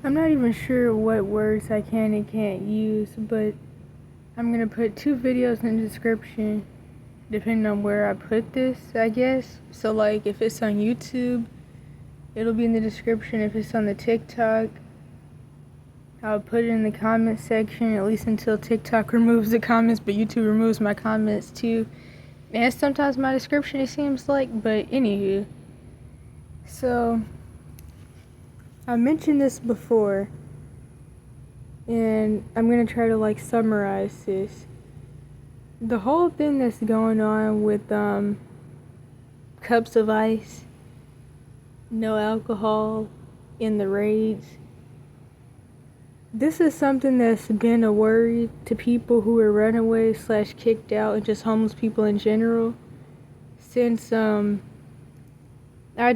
I'm not even sure what words I can and can't use, but I'm going to put 2 videos in the description depending on where I put this, I guess. So like if it's on YouTube, it'll be in the description. If it's on the TikTok, I'll put it in the comment section, at least until TikTok removes the comments, but YouTube removes my comments too. And sometimes my description, it seems like, but anywho. So, I mentioned this before, and I'm going to try to like summarize this. The whole thing that's going on with cups of ice, no alcohol in the raids, this is something that's been a worry to people who are runaways / kicked out and just homeless people in general since I'd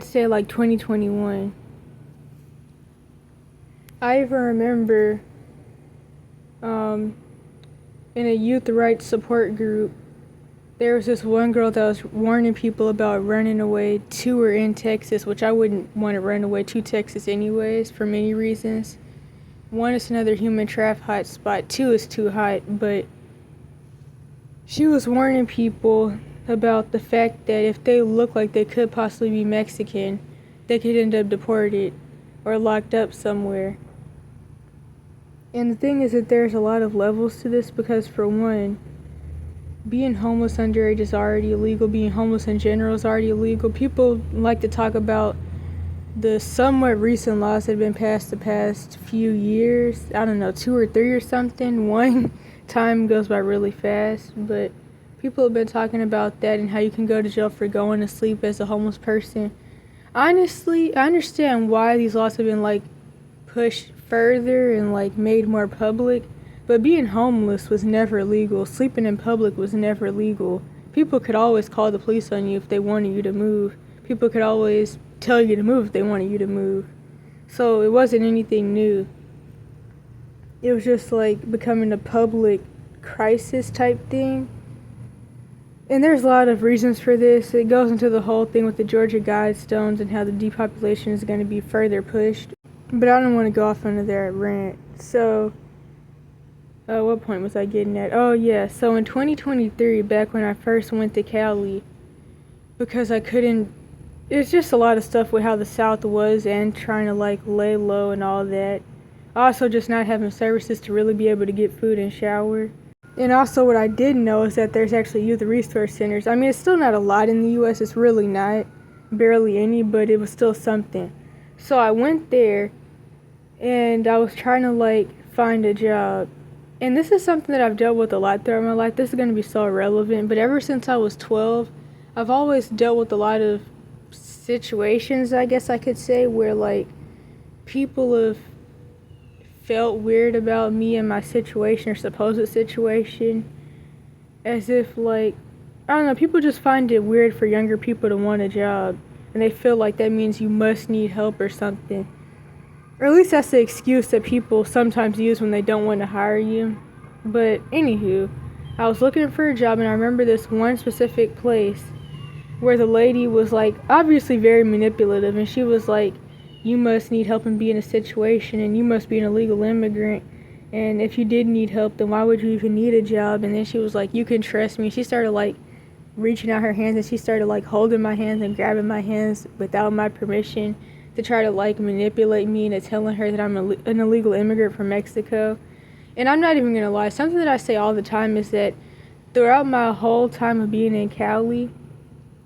say like 2021. I even remember in a youth rights support group, there was this one girl that was warning people about running away to or in Texas, which I wouldn't want to run away to Texas anyways for many reasons. 1, it's another human traffic hot spot. 2, it's too hot. But she was warning people about the fact that if they look like they could possibly be Mexican, they could end up deported or locked up somewhere. And the thing is that there's a lot of levels to this because, for one, being homeless underage is already illegal. Being homeless in general is already illegal. People like to talk about the somewhat recent laws that have been passed the past few years. I don't know, 2 or 3 or something. One, time goes by really fast, but people have been talking about that and how you can go to jail for going to sleep as a homeless person. Honestly, I understand why these laws have been like pushed further and like made more public, but being homeless was never legal. Sleeping in public was never legal. People could always call the police on you if they wanted you to move. People could always tell you to move if they wanted you to move. So it wasn't anything new. It was just like becoming a public crisis type thing. And there's a lot of reasons for this. It goes into the whole thing with the Georgia Guidestones and how the depopulation is going to be further pushed. But I don't want to go off into that rant. So, what point was I getting at? Oh yeah, so in 2023, back when I first went to Cali, because I couldn't, it's just a lot of stuff with how the South was and trying to like lay low and all that. Also just not having services to really be able to get food and shower. And also what I didn't know is that there's actually youth resource centers. I mean, it's still not a lot in the US, it's really not, barely any, but it was still something. So I went there and I was trying to like find a job. And this is something that I've dealt with a lot throughout my life. This is going to be so irrelevant, but ever since I was 12, I've always dealt with a lot of situations, I guess I could say, where like people have felt weird about me and my situation or supposed situation, as if like, I don't know, people just find it weird for younger people to want a job, and they feel like that means you must need help or something. Or at least that's the excuse that people sometimes use when they don't want to hire you. But anywho, I was looking for a job, and I remember this one specific place where the lady was like obviously very manipulative, and she was like, you must need help and be in a situation, and you must be an illegal immigrant, and if you did need help, then why would you even need a job? And then she was like, you can trust me. She started like reaching out her hands, and she started like holding my hands and grabbing my hands without my permission to try to like manipulate me into telling her that I'm an illegal immigrant from Mexico. And I'm not even gonna lie, something that I say all the time is that throughout my whole time of being in Cali,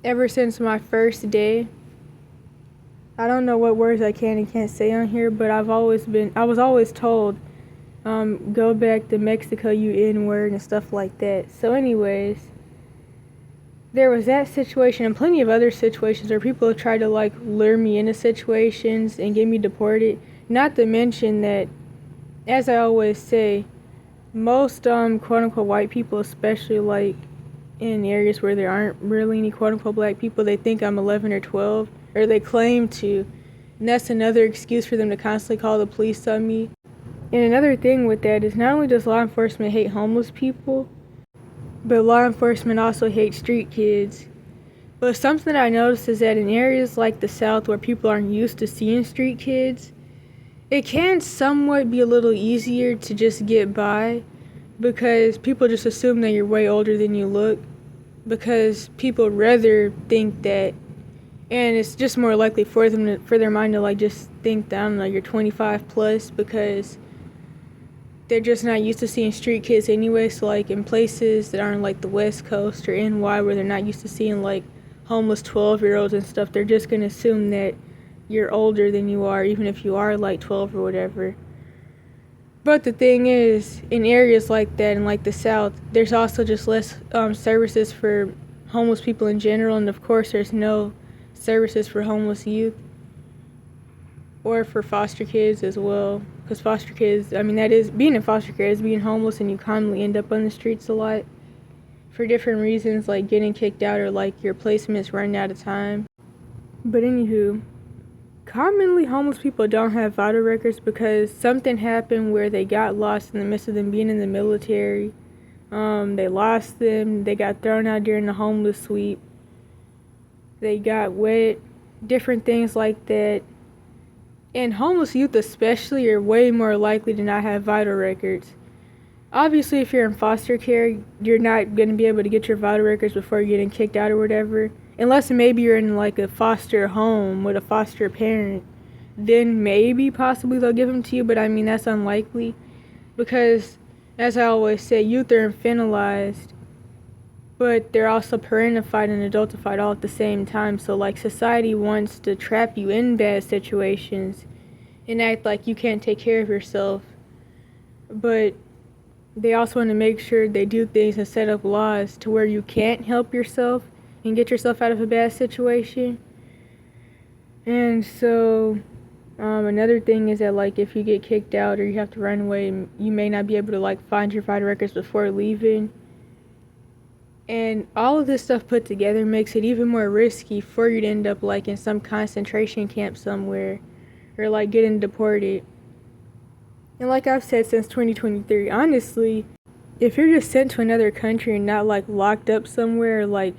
ever since my first day, I don't know what words I can and can't say on here, but I was always told, go back to Mexico, you N-word, and stuff like that. So anyways, there was that situation and plenty of other situations where people have tried to like lure me into situations and get me deported. Not to mention that, as I always say, most quote-unquote white people, especially like in areas where there aren't really any quote-unquote black people, they think I'm 11 or 12, or they claim to, and that's another excuse for them to constantly call the police on me. And another thing with that is not only does law enforcement hate homeless people, but law enforcement also hates street kids. But something that I noticed is that in areas like the South where people aren't used to seeing street kids, it can somewhat be a little easier to just get by because people just assume that you're way older than you look because people rather think that, and it's just more likely for them for their mind to like just think that, I don't know, you're 25 plus because they're just not used to seeing street kids anyway. So like in places that aren't like the West Coast or NY where they're not used to seeing like homeless 12-year-olds and stuff, they're just gonna assume that you're older than you are, even if you are like 12 or whatever. But the thing is, in areas like that, in like the South, there's also just less services for homeless people in general, and of course there's no services for homeless youth or for foster kids as well, because foster kids, I mean, that is, being in foster care is being homeless, and you commonly end up on the streets a lot for different reasons, like getting kicked out or like your placement's running out of time. But anywho, commonly homeless people don't have vital records because something happened where they got lost in the midst of them being in the military. They lost them, they got thrown out during the homeless sweep, they got wet, different things like that. And homeless youth especially are way more likely to not have vital records. Obviously, if you're in foster care, you're not going to be able to get your vital records before you're getting kicked out or whatever. Unless maybe you're in like a foster home with a foster parent. Then maybe, possibly, they'll give them to you. But I mean, that's unlikely. Because, as I always say, youth are infantilized. But they're also parentified and adultified all at the same time. So like society wants to trap you in bad situations and act like you can't take care of yourself. But they also want to make sure they do things and set up laws to where you can't help yourself and get yourself out of a bad situation. And so another thing is that like if you get kicked out or you have to run away, you may not be able to like find your vital records before leaving. And all of this stuff put together makes it even more risky for you to end up like in some concentration camp somewhere or like getting deported. And like I've said since 2023, honestly, if you're just sent to another country and not like locked up somewhere, like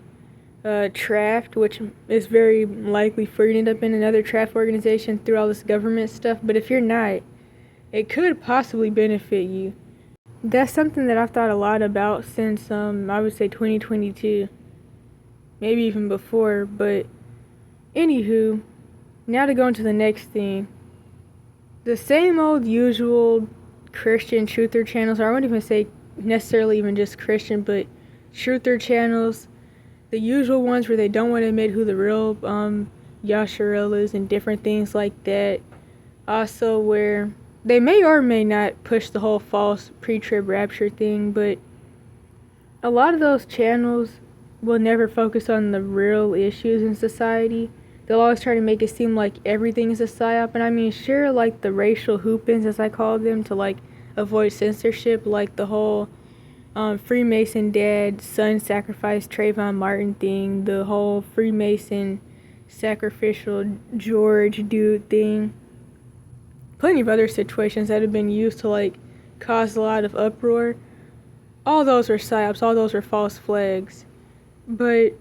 trapped, which is very likely for you to end up in another trapped organization through all this government stuff, but if you're not, it could possibly benefit you. That's something that I've thought a lot about since I would say 2022, maybe even before. But anywho, now to go into the next thing. The same old usual Christian truther channels, or I wouldn't even say necessarily even just Christian, but truther channels, the usual ones where they don't want to admit who the real Yasharel is and different things like that. Also where they may or may not push the whole false pre-trib rapture thing, but a lot of those channels will never focus on the real issues in society. They'll always try to make it seem like everything is a psyop. And I mean, sure, like the racial hoopins, as I call them, to like avoid censorship, like the whole Freemason dad son sacrifice Trayvon Martin thing, the whole Freemason sacrificial George dude thing. Plenty of other situations that have been used to like cause a lot of uproar. All those were psyops, all those were false flags. But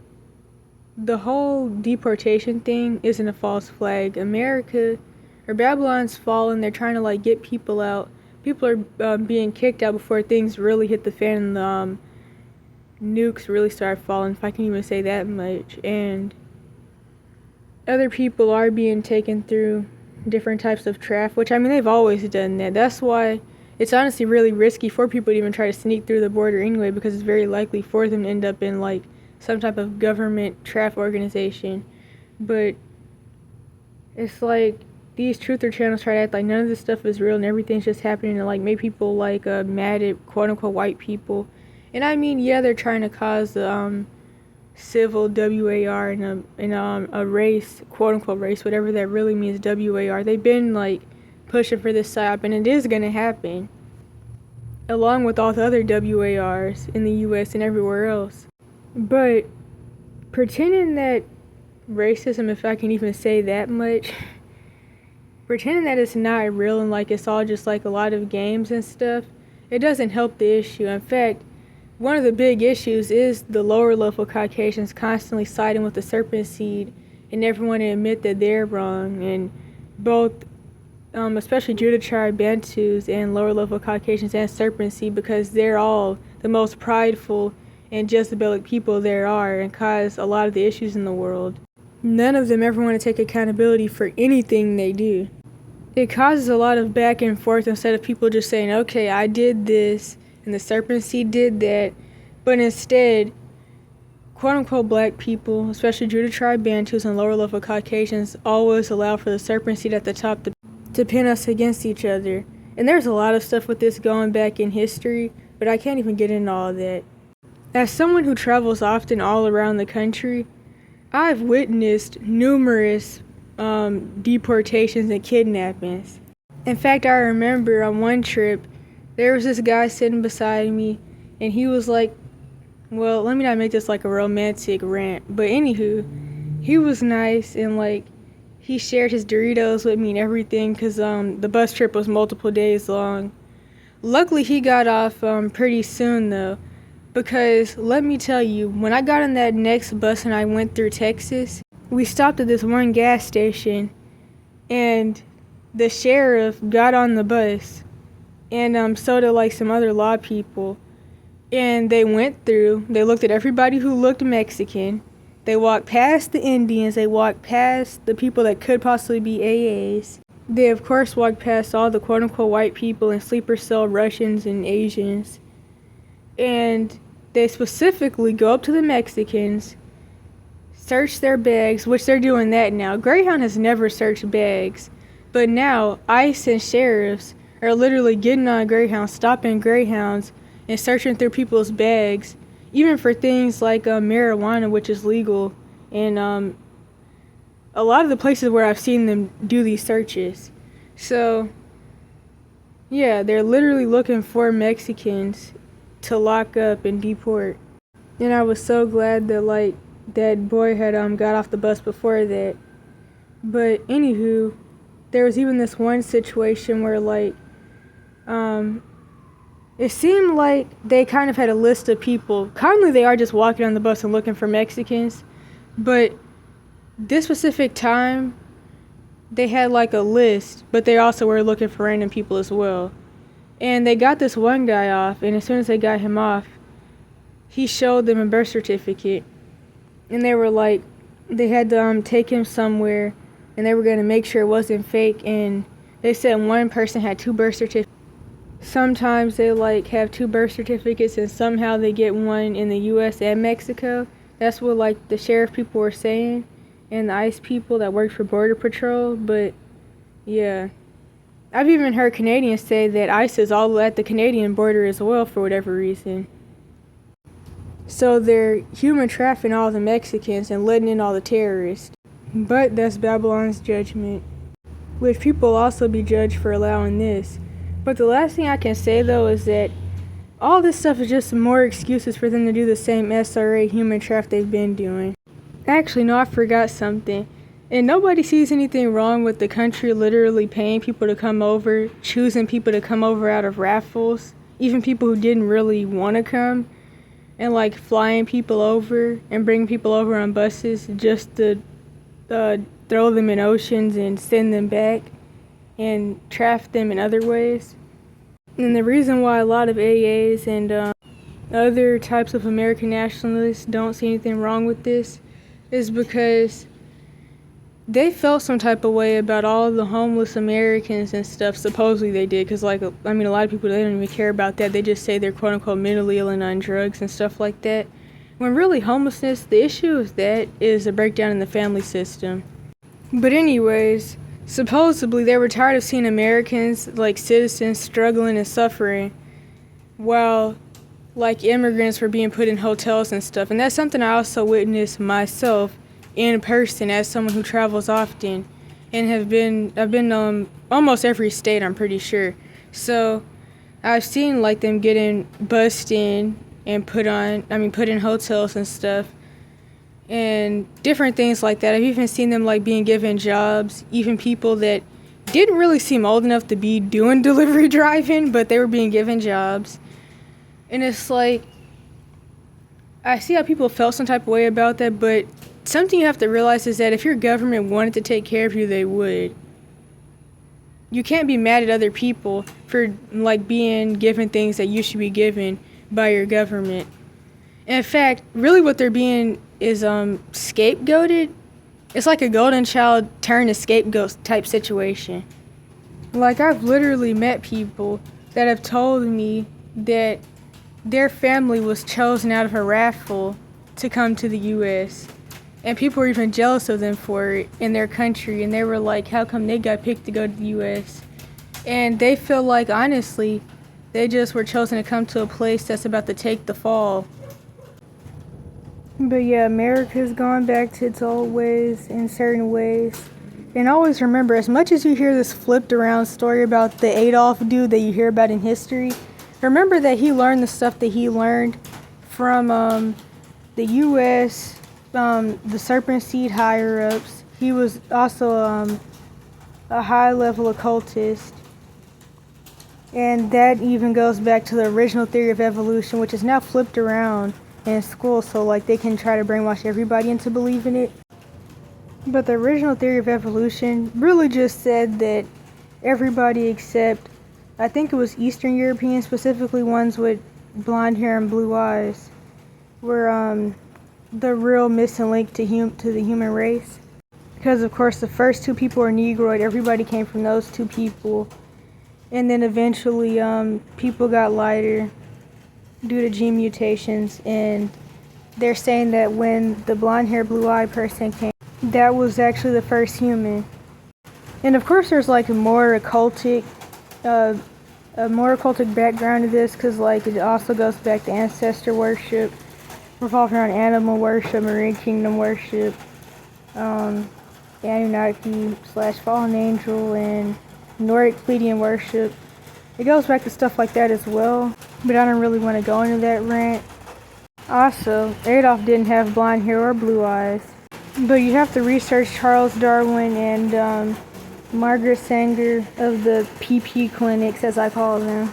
the whole deportation thing isn't a false flag. America, or Babylon's fallen, they're trying to like get people out. People are being kicked out before things really hit the fan and the nukes really start falling, if I can even say that much. And other people are being taken through different types of traffic, which I mean, they've always done that. That's why it's honestly really risky for people to even try to sneak through the border anyway, because it's very likely for them to end up in like some type of government traffic organization. But it's like these truther channels try to act like none of this stuff is real and everything's just happening to like make people like mad at quote unquote white people. And I mean, yeah, they're trying to cause civil WAR and a race, quote unquote race, whatever that really means, WAR. They've been like pushing for this psyop, and it is gonna happen, along with all the other WARs in the US and everywhere else. But pretending that racism, if I can even say that much, pretending that it's not real and like it's all just like a lot of games and stuff, it doesn't help the issue. In fact, one of the big issues is the lower level Caucasians constantly siding with the serpent seed and never want to admit that they're wrong. And both especially Judah tribe Bantus and lower level Caucasians and Serpent Seed, because they're all the most prideful and Jezebelic people there are and cause a lot of the issues in the world. None of them ever want to take accountability for anything they do. It causes a lot of back and forth instead of people just saying, okay, I did this and the Serpent Seed did that, but instead, quote-unquote black people, especially Judah tribe Bantus and lower level Caucasians, always allow for the Serpent Seed at the top to pin us against each other. And there's a lot of stuff with this going back in history, but I can't even get into all of that. As someone who travels often all around the country, I've witnessed numerous deportations and kidnappings. In fact, I remember on one trip, there was this guy sitting beside me, and he was like, well, let me not make this like a romantic rant, but anywho, he was nice and like, he shared his Doritos with me and everything because the bus trip was multiple days long. Luckily, he got off pretty soon though, because let me tell you, when I got on that next bus and I went through Texas, we stopped at this one gas station and the sheriff got on the bus and so did like some other law people. And they went through, they looked at everybody who looked Mexican. They walked past the Indians, they walked past the people that could possibly be AAs. They of course walked past all the quote-unquote white people and sleeper cell Russians and Asians. And they specifically go up to the Mexicans, search their bags, which they're doing that now. Greyhound has never searched bags, but now ICE and sheriffs are literally getting on Greyhound, stopping Greyhounds, and searching through people's bags, even for things like marijuana, which is legal, and a lot of the places where I've seen them do these searches. So, yeah, they're literally looking for Mexicans to lock up and deport. And I was so glad that, like, that boy had got off the bus before that. But, anywho, there was even this one situation where, like, it seemed like they kind of had a list of people. Commonly, they are just walking on the bus and looking for Mexicans. But this specific time, they had like a list, but they also were looking for random people as well. And they got this one guy off, and as soon as they got him off, he showed them a birth certificate. And they were like, they had to take him somewhere, and they were going to make sure it wasn't fake. And they said one person had 2 birth certificates. Sometimes they like have 2 birth certificates and somehow they get one in the US and Mexico. That's what like the sheriff people were saying and the ICE people that worked for Border Patrol. But yeah, I've even heard Canadians say that ICE is all at the Canadian border as well for whatever reason. So they're human trafficking all the Mexicans and letting in all the terrorists. But that's Babylon's judgment, which people will also be judged for allowing this. But the last thing I can say, though, is that all this stuff is just more excuses for them to do the same SRA human traffic they've been doing. Actually, no, I forgot something. And nobody sees anything wrong with the country literally paying people to come over, choosing people to come over out of raffles, even people who didn't really want to come, and like flying people over and bringing people over on buses just to throw them in oceans and send them back and traffic them in other ways. And the reason why a lot of AAs and other types of American nationalists don't see anything wrong with this is because they felt some type of way about all the homeless Americans and stuff. Supposedly they did, because like, I mean, a lot of people, they don't even care about that. They just say they're quote unquote mentally ill and on drugs and stuff like that. When really homelessness, the issue is a breakdown in the family system. But anyways, supposedly, they were tired of seeing Americans, like citizens, struggling and suffering, while, like, immigrants were being put in hotels and stuff. And that's something I also witnessed myself in person as someone who travels often, and I've been almost every state, I'm pretty sure. So I've seen like them getting bussed in and put in hotels and stuff, and different things like that. I've even seen them like being given jobs, even people that didn't really seem old enough to be doing delivery driving, but they were being given jobs. And it's like, I see how people felt some type of way about that, but something you have to realize is that if your government wanted to take care of you, they would. you can't be mad at other people for like being given things that you should be given by your government. In fact, really what they're being is scapegoated. It's like a golden child turned to scapegoat type situation. Like, I've literally met people that have told me that their family was chosen out of a raffle to come to the U.S. And people were even jealous of them for it in their country. And they were like, how come they got picked to go to the U.S.? And they feel like, honestly, they just were chosen to come to a place that's about to take the fall. But yeah, America's gone back to its old ways in certain ways. And always remember, as much as you hear this flipped around story about the Adolf dude that you hear about in history, remember that he learned the stuff that he learned from the U.S., the Serpent Seed higher-ups. He was also a high-level occultist. And that even goes back to the original theory of evolution, which is now flipped around in school, so like they can try to brainwash everybody into believing it. But the original theory of evolution really just said that everybody except, I think it was Eastern Europeans, specifically ones with blonde hair and blue eyes, were the real missing link to the human race. Because of course the first two people were Negroid, everybody came from those two people. And then eventually people got lighter due to gene mutations, and they're saying that when the blonde hair, blue eyed person came, that was actually the first human. And of course there's like a more occultic background to this, because like it also goes back to ancestor worship, revolving around animal worship, marine kingdom worship, Anunnaki / fallen angel, and Nordic Pleiadian worship. It goes back to stuff like that as well, but I don't really want to go into that rant. Also, Adolf didn't have blonde hair or blue eyes, but you have to research Charles Darwin and Margaret Sanger of the PP clinics, as I call them.